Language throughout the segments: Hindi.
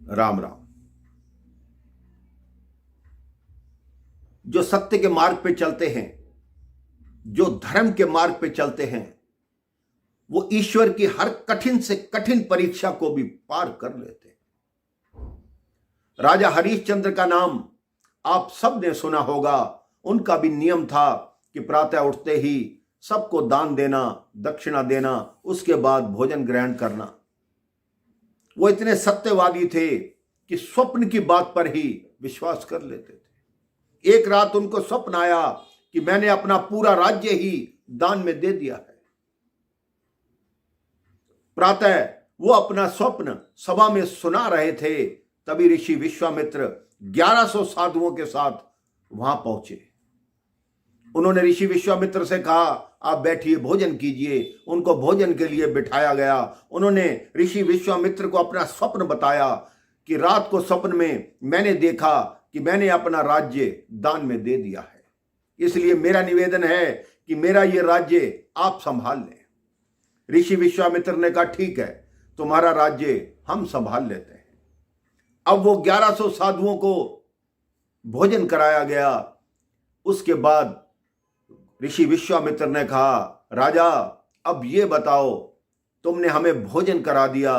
राम राम। जो सत्य के मार्ग पे चलते हैं, जो धर्म के मार्ग पे चलते हैं, वो ईश्वर की हर कठिन से कठिन परीक्षा को भी पार कर लेते हैं। राजा हरिश्चंद्र का नाम आप सब ने सुना होगा। उनका भी नियम था कि प्रातः उठते ही सबको दान देना, दक्षिणा देना, उसके बाद भोजन ग्रहण करना। वो इतने सत्यवादी थे कि स्वप्न की बात पर ही विश्वास कर लेते थे। एक रात उनको स्वप्न आया कि मैंने अपना पूरा राज्य ही दान में दे दिया है। प्रातः वो अपना स्वप्न सभा में सुना रहे थे, तभी ऋषि विश्वामित्र 1100 साधुओं के साथ वहां पहुंचे। उन्होंने ऋषि विश्वामित्र से कहा, आप बैठिए, भोजन कीजिए। उनको भोजन के लिए बिठाया गया। उन्होंने ऋषि विश्वामित्र को अपना स्वप्न बताया कि रात को स्वप्न में मैंने देखा कि मैंने अपना राज्य दान में दे दिया है, इसलिए मेरा निवेदन है कि मेरा ये राज्य आप संभाल लें। ऋषि विश्वामित्र ने कहा, ठीक है, तुम्हारा राज्य हम संभाल लेते हैं। अब वो 1100 साधुओं को भोजन कराया गया। उसके बाद ऋषि विश्वामित्र ने कहा, राजा, अब ये बताओ, तुमने हमें भोजन करा दिया,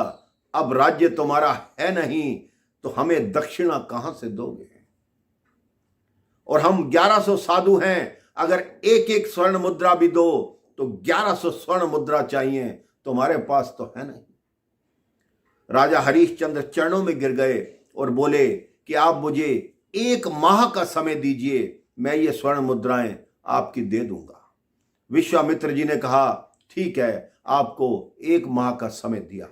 अब राज्य तुम्हारा है नहीं, तो हमें दक्षिणा कहां से दोगे? और हम 1100 साधु हैं, अगर एक एक स्वर्ण मुद्रा भी दो तो 1100 स्वर्ण मुद्रा चाहिए, तुम्हारे पास तो है नहीं। राजा हरिश्चंद्र चरणों में गिर गए और बोले कि आप मुझे 1 माह का समय दीजिए, मैं ये स्वर्ण मुद्राएं आपकी दे दूंगा। विश्वामित्र जी ने कहा, ठीक है, आपको 1 माह का समय दिया।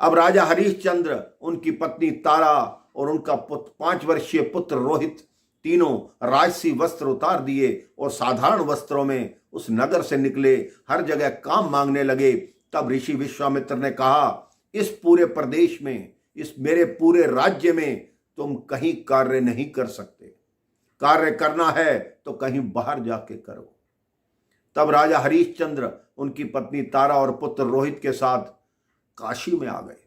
अब राजा हरिश्चंद्र, उनकी पत्नी तारा और उनका 5 वर्षीय पुत्र रोहित, तीनों राजसी वस्त्र उतार दिए और साधारण वस्त्रों में उस नगर से निकले, हर जगह काम मांगने लगे। तब ऋषि विश्वामित्र ने कहा, इस पूरे प्रदेश में, इस मेरे पूरे राज्य में तुम कहीं कार्य नहीं कर सकते। कार्य करना है तो कहीं बाहर जाके करो। तब राजा हरिश्चंद्र उनकी पत्नी तारा और पुत्र रोहित के साथ काशी में आ गए,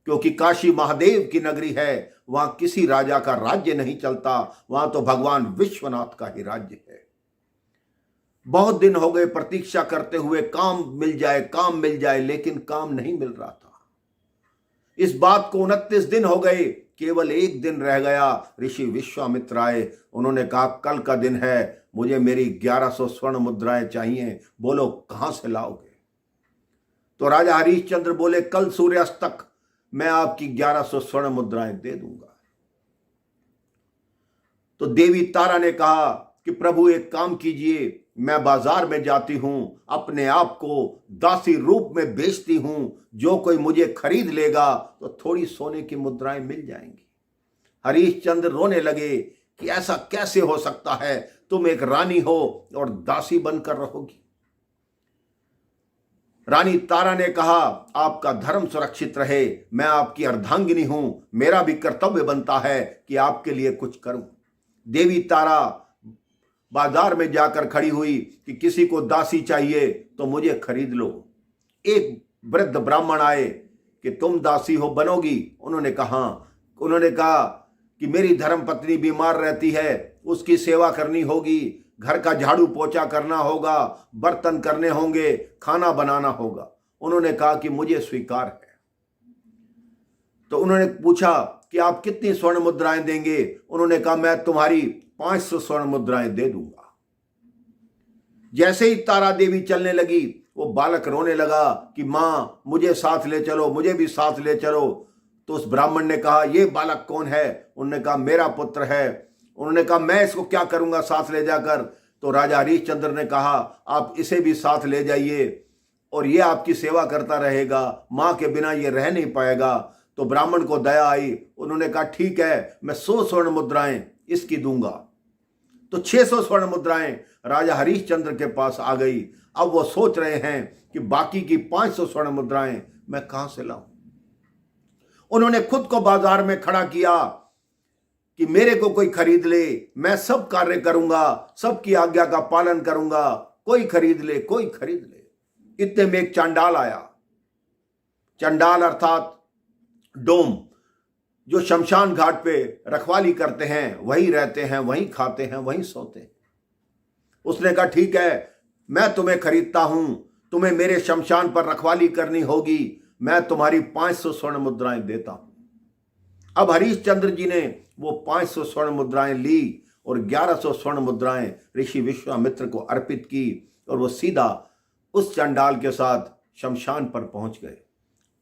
क्योंकि काशी महादेव की नगरी है। वहां किसी राजा का राज्य नहीं चलता, वहां तो भगवान विश्वनाथ का ही राज्य है। बहुत दिन हो गए प्रतीक्षा करते हुए, काम मिल जाए, काम मिल जाए, लेकिन काम नहीं मिल रहा था। इस बात को 29 दिन हो गए, केवल 1 दिन रह गया। ऋषि विश्वामित्र आए, उन्होंने कहा, कल का दिन है, मुझे मेरी 1100 स्वर्ण मुद्राएं चाहिए, बोलो कहां से लाओगे? तो राजा हरिश्चंद्र बोले, कल सूर्यास्त तक मैं आपकी 1100 स्वर्ण मुद्राएं दे दूंगा। तो देवी तारा ने कहा कि प्रभु, एक काम कीजिए, मैं बाजार में जाती हूं, अपने आप को दासी रूप में बेचती हूं, जो कोई मुझे खरीद लेगा तो थोड़ी सोने की मुद्राएं मिल जाएंगी। हरिश्चंद्र रोने लगे कि ऐसा कैसे हो सकता है, तुम एक रानी हो और दासी बनकर रहोगी। रानी तारा ने कहा, आपका धर्म सुरक्षित रहे, मैं आपकी अर्धांगिनी हूं, मेरा भी कर्तव्य बनता है कि आपके लिए कुछ करूं। देवी तारा बाजार में जाकर खड़ी हुई कि किसी को दासी चाहिए तो मुझे खरीद लो। एक वृद्ध ब्राह्मण आए कि तुम दासी हो, बनोगी? उन्होंने कहा कि मेरी धर्मपत्नी बीमार रहती है, उसकी सेवा करनी होगी, घर का झाड़ू पोछा करना होगा, बर्तन करने होंगे, खाना बनाना होगा। उन्होंने कहा कि मुझे स्वीकार है। तो उन्होंने पूछा कि आप कितनी स्वर्ण मुद्राएं देंगे? उन्होंने कहा, मैं तुम्हारी 500 स्वर्ण मुद्राएं दे दूंगा। जैसे ही तारा देवी चलने लगी, वो बालक रोने लगा कि मां, मुझे साथ ले चलो, मुझे भी साथ ले चलो। तो उस ब्राह्मण ने कहा, ये बालक कौन है? उन्होंने कहा, मेरा पुत्र है। उन्होंने कहा, मैं इसको क्या करूंगा साथ ले जाकर? तो राजा हरिश्चंद्र ने कहा, आप इसे भी साथ ले जाइए और ये आपकी सेवा करता रहेगा, मां के बिना ये रह नहीं पाएगा। तो ब्राह्मण को दया आई, उन्होंने कहा, ठीक है, मैं 100 स्वर्ण मुद्राएं इसकी दूंगा। तो 600 स्वर्ण मुद्राएं राजा हरिश्चंद्र के पास आ गई। अब वो सोच रहे हैं कि बाकी की 500 स्वर्ण मुद्राएं मैं कहां से लाऊं। उन्होंने खुद को बाजार में खड़ा किया कि मेरे को कोई खरीद ले, मैं सब कार्य करूंगा, सबकी आज्ञा का पालन करूंगा, कोई खरीद ले, कोई खरीद ले। इतने में एक चांडाल आया। चांडाल अर्थात डोम, जो शमशान घाट पे रखवाली करते हैं वही रहते हैं, वहीं खाते हैं, वहीं सोते हैं। उसने कहा ठीक है, मैं तुम्हें खरीदता हूं, तुम्हें मेरे शमशान पर रखवाली करनी होगी, मैं तुम्हारी 500 स्वर्ण मुद्राएं देता हूं। अब हरीशचंद्र जी ने वो 500 स्वर्ण मुद्राएं ली और 1100 स्वर्ण मुद्राएं ऋषि विश्वामित्र को अर्पित की और वो सीधा उस चंडाल के साथ शमशान पर पहुंच गए।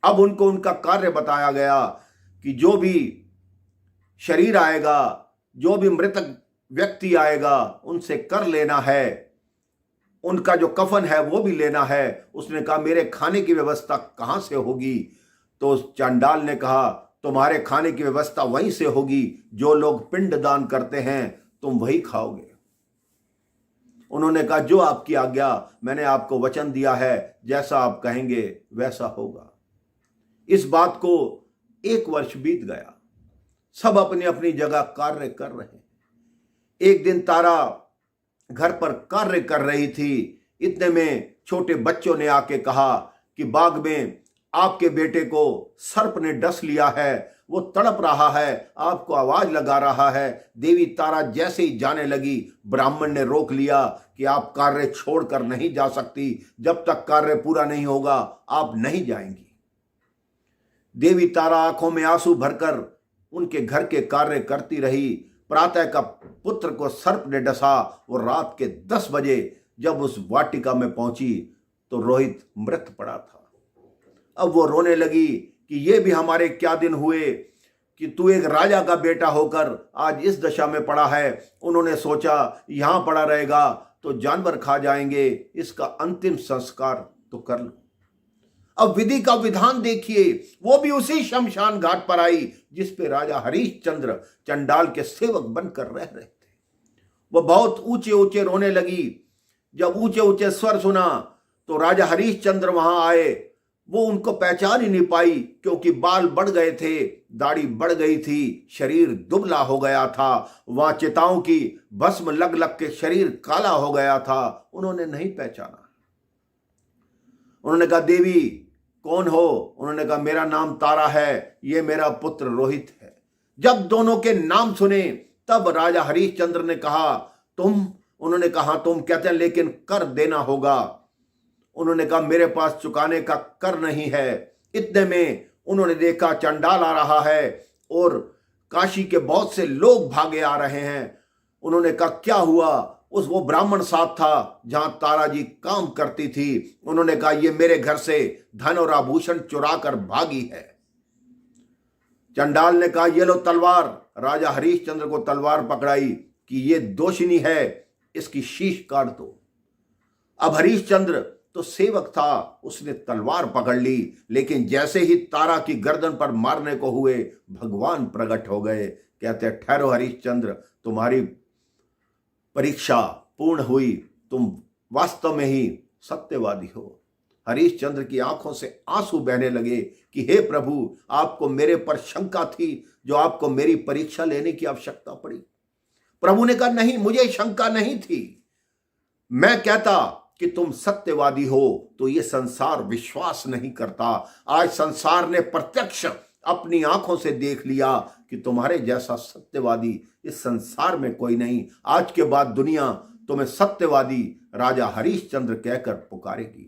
अब उनको उनका कार्य बताया गया कि जो भी शरीर आएगा, जो भी मृतक व्यक्ति आएगा, उनसे कर लेना है, उनका जो कफन है वो भी लेना है। उसने कहा मेरे खाने की व्यवस्था कहां से होगी? तो उस चंडाल ने कहा तुम्हारे खाने की व्यवस्था वहीं से होगी, जो लोग पिंड दान करते हैं तुम वही खाओगे। उन्होंने कहा जो आपकी आज्ञा, मैंने आपको वचन दिया है, जैसा आप कहेंगे वैसा होगा। इस बात को 1 वर्ष बीत गया, सब अपनी अपनी जगह कार्य कर रहे हैं। एक दिन तारा घर पर कार्य कर रही थी, इतने में छोटे बच्चों ने आके कहा कि बाग में आपके बेटे को सर्प ने डस लिया है, वो तड़प रहा है, आपको आवाज लगा रहा है। देवी तारा जैसे ही जाने लगी, ब्राह्मण ने रोक लिया कि आप कार्य छोड़कर नहीं जा सकती, जब तक कार्य पूरा नहीं होगा आप नहीं जाएंगी। देवी तारा आंखों में आंसू भरकर उनके घर के कार्य करती रही। प्रातः का पुत्र को सर्प ने डसा। वो रात के 10 बजे जब उस वाटिका में पहुंची तो रोहित मृत पड़ा था। अब वो रोने लगी कि ये भी हमारे क्या दिन हुए कि तू एक राजा का बेटा होकर आज इस दशा में पड़ा है। उन्होंने सोचा यहां पड़ा रहेगा तो जानवर खा जाएंगे, इसका अंतिम संस्कार तो कर लो। अब विधि का विधान देखिए, वो भी उसी शमशान घाट पर आई जिस पे राजा हरीशचंद्र चंडाल के सेवक बनकर रह रहे थे। वो बहुत ऊंचे ऊंचे रोने लगी। जब ऊंचे ऊंचे स्वर सुना तो राजा हरीशचंद्र वहां आए। वो उनको पहचान ही नहीं पाई क्योंकि बाल बढ़ गए थे, दाढ़ी बढ़ गई थी, शरीर दुबला हो गया था। वहां चिताओं की भस्म लग लग के शरीर काला हो गया था। उन्होंने नहीं पहचाना। उन्होंने कहा देवी कौन हो? उन्होंने कहा मेरा नाम तारा है, ये मेरा पुत्र रोहित है। जब दोनों के नाम सुने तब राजा हरीशचंद्र ने कहा तुम? उन्होंने कहा तुम कहते हैं लेकिन कर देना होगा। उन्होंने कहा मेरे पास चुकाने का कर नहीं है। इतने में उन्होंने देखा चंडाल आ रहा है और काशी के बहुत से लोग भागे आ रहे हैं। उन्होंने कहा क्या हुआ? वो ब्राह्मण साथ था जहां तारा जी काम करती थी। उन्होंने कहा ये मेरे घर से धन और आभूषण चुरा कर भागी है। चंडाल ने कहा ये लो तलवार। राजा हरीशचंद्र को तलवार पकड़ाई कि ये दोषिनी है, इसकी शीश काट दो। अब हरीशचंद्र तो सेवक था, उसने तलवार पकड़ ली, लेकिन जैसे ही तारा की गर्दन पर मारने को हुए भगवान प्रकट हो गए। कहते ठहरो हरीशचंद्र, तुम्हारी परीक्षा पूर्ण हुई, तुम वास्तव में ही सत्यवादी हो। हरीशचंद्र की आंखों से आंसू बहने लगे कि हे प्रभु, आपको मेरे पर शंका थी जो आपको मेरी परीक्षा लेने की आवश्यकता पड़ी। प्रभु ने कहा नहीं, मुझे शंका नहीं थी। मैं कहता कि तुम सत्यवादी हो तो ये संसार विश्वास नहीं करता। आज संसार ने प्रत्यक्ष अपनी आंखों से देख लिया कि तुम्हारे जैसा सत्यवादी इस संसार में कोई नहीं। आज के बाद दुनिया तुम्हें सत्यवादी राजा हरीशचंद्र कहकर पुकारेगी।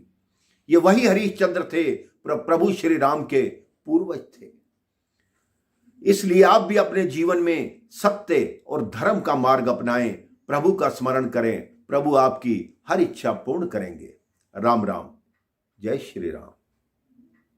ये वही हरीशचंद्र थे, प्रभु श्री राम के पूर्वज थे। इसलिए आप भी अपने जीवन में सत्य और धर्म का मार्ग अपनाएं, प्रभु का स्मरण करें, प्रभु आपकी हर इच्छा पूर्ण करेंगे। राम राम, जय श्री राम।